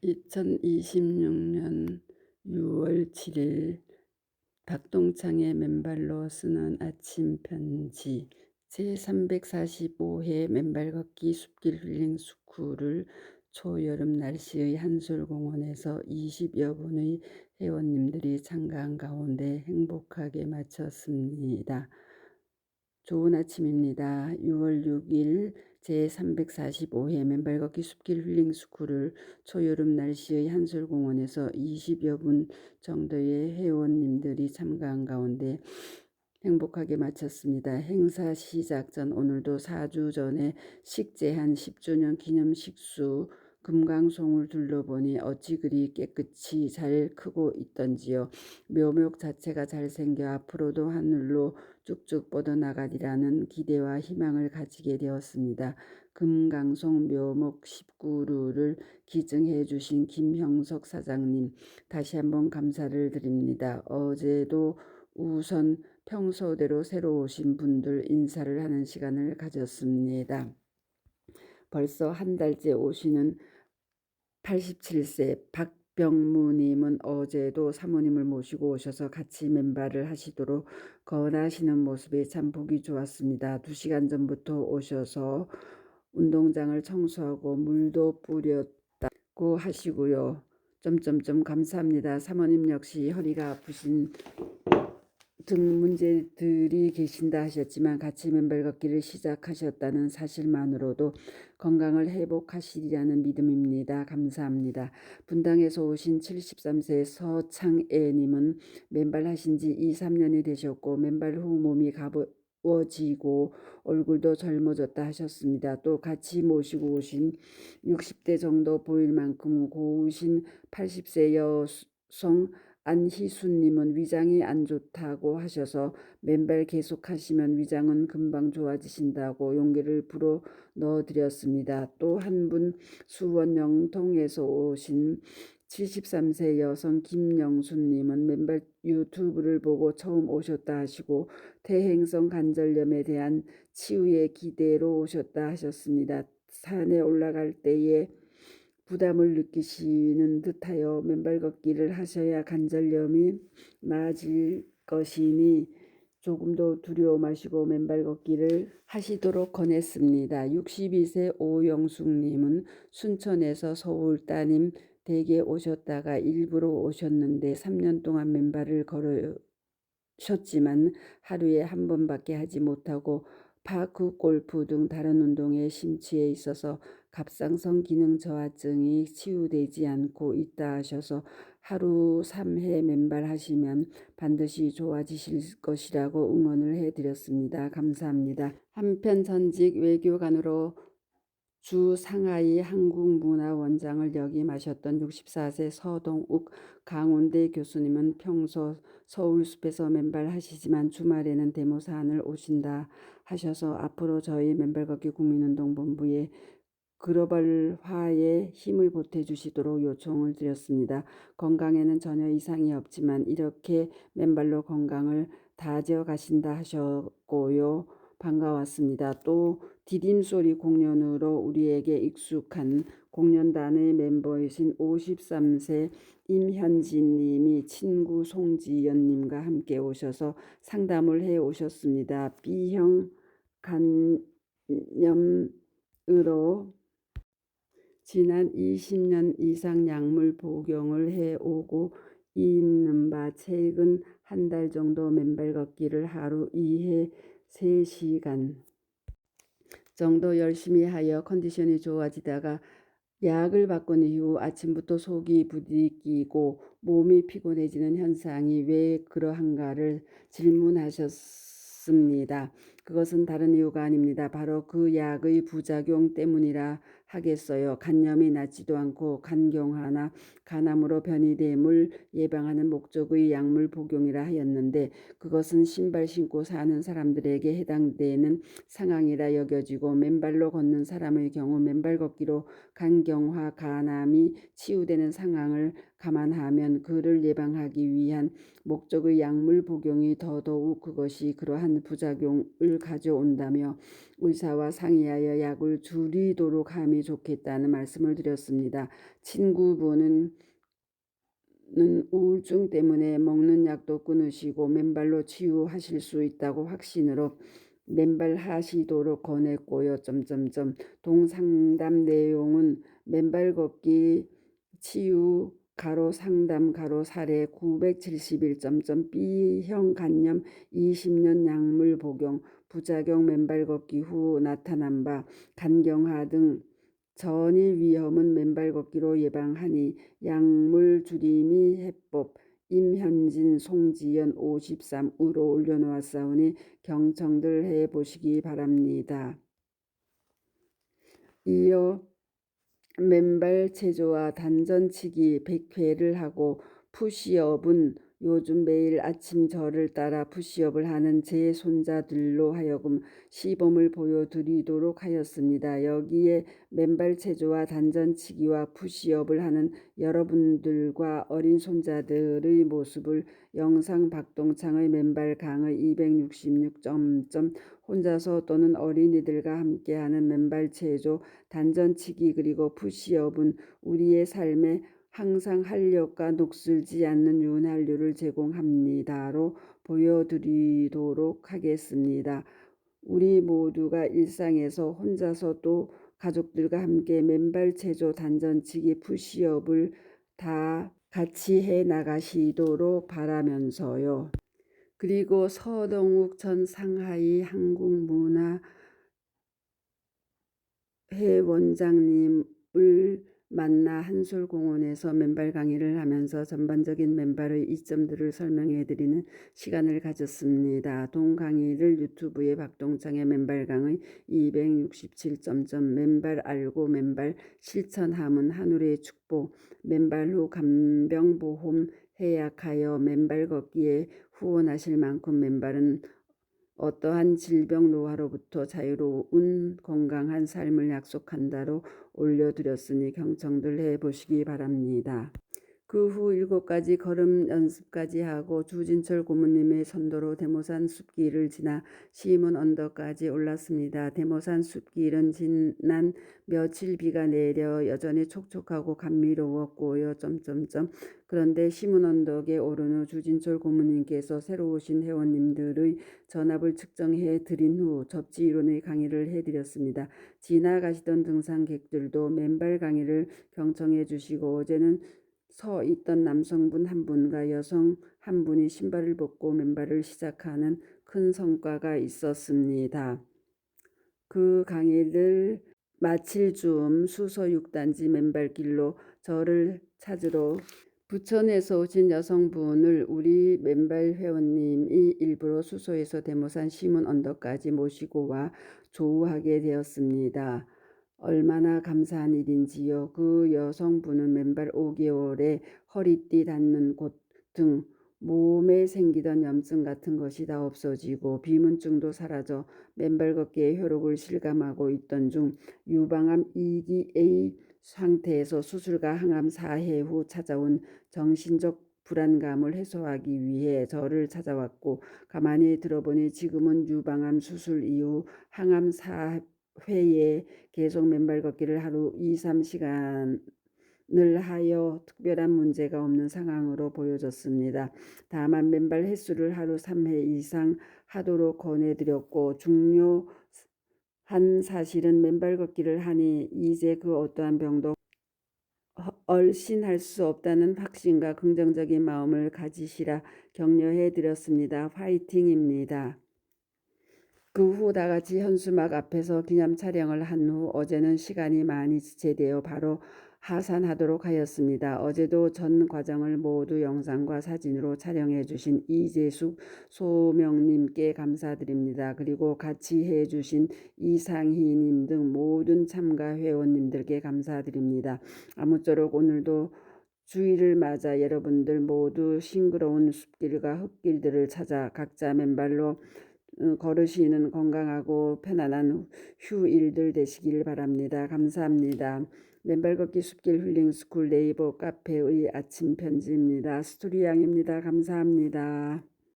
2026년 6월 7일 박동창의 맨발로 쓰는 아침 편지 제345회 맨발 걷기 숲길 힐링 스쿨을 초여름 날씨의 한솔공원에서 20여 분의 회원님들이 참가한 가운데 행복하게 마쳤습니다. 좋은 아침입니다. 6월 6일 제345회 맨발 걷기 숲길 힐링 스쿨을 초여름 날씨의 한솔공원에서 20여 분 정도의 회원님들이 참가한 가운데 행복하게 마쳤습니다. 행사 시작 전 오늘도 4주 전에 식재한 10주년 기념 식수 금강송을 둘러보니 어찌 그리 깨끗이 잘 크고 있던지요. 묘목 자체가 잘생겨 앞으로도 하늘로 쭉쭉 뻗어나가리라는 기대와 희망을 가지게 되었습니다. 금강송 묘목 19루를 기증해 주신 김형석 사장님 다시 한번 감사를 드립니다. 어제도 우선 평소대로 새로 오신 분들 인사를 하는 시간을 가졌습니다. 벌써 한 달째 오시는 87세 박병무님은 어제도 사모님을 모시고 오셔서 같이 맨발을 하시도록 권하시는 모습이 참 보기 좋았습니다. 2시간 전부터 오셔서 운동장을 청소하고 물도 뿌렸다고 하시고요. 감사합니다. 사모님 역시 허리가 아프신 등 문제들이 계신다 하셨지만 같이 맨발 걷기를 시작하셨다는 사실만으로도 건강을 회복하시리라는 믿음입니다. 감사합니다. 분당에서 오신 73세 서창애님은 맨발 하신 지 2, 3년이 되셨고 맨발 후 몸이 가벼워지고 얼굴도 젊어졌다 하셨습니다. 또 같이 모시고 오신 60대 정도 보일 만큼 고우신 80세 여성 안희수님은 위장이 안 좋다고 하셔서 맨발 계속하시면 위장은 금방 좋아지신다고 용기를 불어 넣어드렸습니다. 또 한 분 수원 영통에서 오신 73세 여성 김영수님은 맨발 유튜브를 보고 처음 오셨다 하시고 퇴행성 관절염에 대한 치유의 기대로 오셨다 하셨습니다. 산에 올라갈 때에 부담을 느끼시는 듯하여 맨발 걷기를 하셔야 관절염이 나아질 것이니 조금 더 두려워 마시고 맨발 걷기를 하시도록 권했습니다. 62세 오영숙님은 순천에서 서울 따님 댁에 오셨다가 일부러 오셨는데 3년 동안 맨발을 걸으셨지만 하루에 한 번밖에 하지 못하고 파크 골프 등 다른 운동에 심취해 있어서 갑상선 기능 저하증이 치유되지 않고 있다 하셔서 하루 3회 맨발 하시면 반드시 좋아지실 것이라고 응원을 해드렸습니다. 감사합니다. 한편 전직 외교관으로 주 상하이 한국문화원장을 역임하셨던 64세 서동욱 강원대 교수님은 평소 서울숲에서 맨발 하시지만 주말에는 데모사안을 오신다 하셔서 앞으로 저희 맨발 걷기 국민운동본부에 글로벌화에 힘을 보태주시도록 요청을 드렸습니다. 건강에는 전혀 이상이 없지만 이렇게 맨발로 건강을 다져 가신다 하셨고요. 반가웠습니다. 또 디딤소리 공연으로 우리에게 익숙한 공연단의 멤버이신 53세 임현진 님이 친구 송지연님과 함께 오셔서 상담을 해 오셨습니다. B형 간염으로 지난 20년 이상 약물 복용을 해오고 있는 바 최근 한 달 정도 맨발 걷기를 하루 2회 3시간 정도 열심히 하여 컨디션이 좋아지다가 약을 바꾼 이후 아침부터 속이 부디끼고 몸이 피곤해지는 현상이 왜 그러한가를 질문하셨습니다. 그것은 다른 이유가 아닙니다. 바로 그 약의 부작용 때문이라 하겠어요. 간염이 낫지도 않고 간경화나 간암으로 변이됨을 예방하는 목적의 약물 복용이라 하였는데 그것은 신발 신고 사는 사람들에게 해당되는 상황이라 여겨지고 맨발로 걷는 사람의 경우 맨발 걷기로 간경화, 간암이 치유되는 상황을 감안하면 그를 예방하기 위한 목적의 약물 복용이 더더욱 그것이 그러한 부작용을 가져온다며 의사와 상의하여 약을 줄이도록 함이 좋겠다는 말씀을 드렸습니다. 친구분은 우울증 때문에 먹는 약도 끊으시고 맨발로 치유하실 수 있다고 확신으로 맨발 하시도록 권했고요. 동상담 내용은 맨발 걷기 치유 가로 상담 가로 사례 971. B형 간염 20년 약물 복용 부작용 맨발 걷기 후 나타난 바 간경화 등 전이 위험은 맨발 걷기로 예방하니 약물 줄임이 해법 임현진 송지연 53으로 올려놓았사오니 경청들 해보시기 바랍니다. 이어 맨발 체조와 단전치기 100회를 하고 푸시업은 요즘 매일 아침 저를 따라 푸시업을 하는 제 손자들로 하여금 시범을 보여드리도록 하였습니다. 여기에 맨발 체조와 단전치기와 푸시업을 하는 여러분들과 어린 손자들의 모습을 영상 박동창의 맨발 강의 266. 혼자서 또는 어린이들과 함께하는 맨발 체조, 단전치기 그리고 푸시업은 우리의 삶에 항상 활력과 녹슬지 않는 윤활유를 제공합니다로 보여드리도록 하겠습니다. 우리 모두가 일상에서 혼자서 또 가족들과 함께 맨발 체조, 단전치기, 푸시업을 다 같이 해 나가시도록 바라면서요. 그리고 서동욱 전 상하이 한국문화회 원장님을 만나 한솔공원에서 맨발 강의를 하면서 전반적인 맨발의 이점들을 설명해드리는 시간을 가졌습니다. 동강의를 유튜브에 박동창의 맨발 강의 267. 맨발 알고 맨발 실천함은 하늘의 축복 맨발 후 간병보험 해약하여 맨발 걷기에 후원하실 만큼 맨발은 어떠한 질병 노화로부터 자유로운 건강한 삶을 약속한다로 올려드렸으니 경청들 해보시기 바랍니다. 그 후 7가지 걸음 연습까지 하고 주진철 고모님의 선도로 대모산 숲길을 지나 시문 언덕까지 올랐습니다. 대모산 숲길은 지난 며칠 비가 내려 여전히 촉촉하고 감미로웠고요. 그런데 시문 언덕에 오른 후 주진철 고모님께서 새로 오신 회원님들의 전압을 측정해 드린 후 접지 이론의 강의를 해드렸습니다. 지나가시던 등산객들도 맨발 강의를 경청해 주시고 어제는 서 있던 남성분 한 분과 여성 한 분이 신발을 벗고 맨발을 시작하는 큰 성과가 있었습니다. 그 강의를 마칠 즈음 수서 6단지 맨발길로 저를 찾으러 부천에서 오신 여성분을 우리 맨발 회원님이 일부러 수소에서 대모산 시문 언덕까지 모시고 와 조우하게 되었습니다. 얼마나 감사한 일인지요. 그 여성분은 맨발 5개월에 허리띠 닿는 곳 등 몸에 생기던 염증 같은 것이 다 없어지고 비문증도 사라져 맨발 걷기의 효력을 실감하고 있던 중 유방암 2기의 상태에서 수술과 항암 4회 후 찾아온 정신적 불안감을 해소하기 위해 저를 찾아왔고 가만히 들어보니 지금은 유방암 수술 이후 항암 4회에 계속 맨발 걷기를 하루 2-3시간을 하여 특별한 문제가 없는 상황으로 보여졌습니다. 다만 맨발 횟수를 하루 3회 이상 하도록 권해드렸고 중요한 사실은 맨발 걷기를 하니 이제 그 어떠한 병도 얼씬할 수 없다는 확신과 긍정적인 마음을 가지시라 격려해 드렸습니다. 화이팅입니다. 그 후 다같이 현수막 앞에서 기념 촬영을 한 후 어제는 시간이 많이 지체되어 바로 하산하도록 하였습니다. 어제도 전 과정을 모두 영상과 사진으로 촬영해 주신 이재숙 소명님께 감사드립니다. 그리고 같이 해 주신 이상희님 등 모든 참가 회원님들께 감사드립니다. 아무쪼록 오늘도 주일을 맞아 여러분들 모두 싱그러운 숲길과 흙길들을 찾아 각자 맨발로 걸으시는 건강하고 편안한 휴일들 되시길 바랍니다. 감사합니다. 맨발 걷기 숲길 힐링스쿨 네이버 카페의 아침 편지입니다. 스토리양입니다. 감사합니다.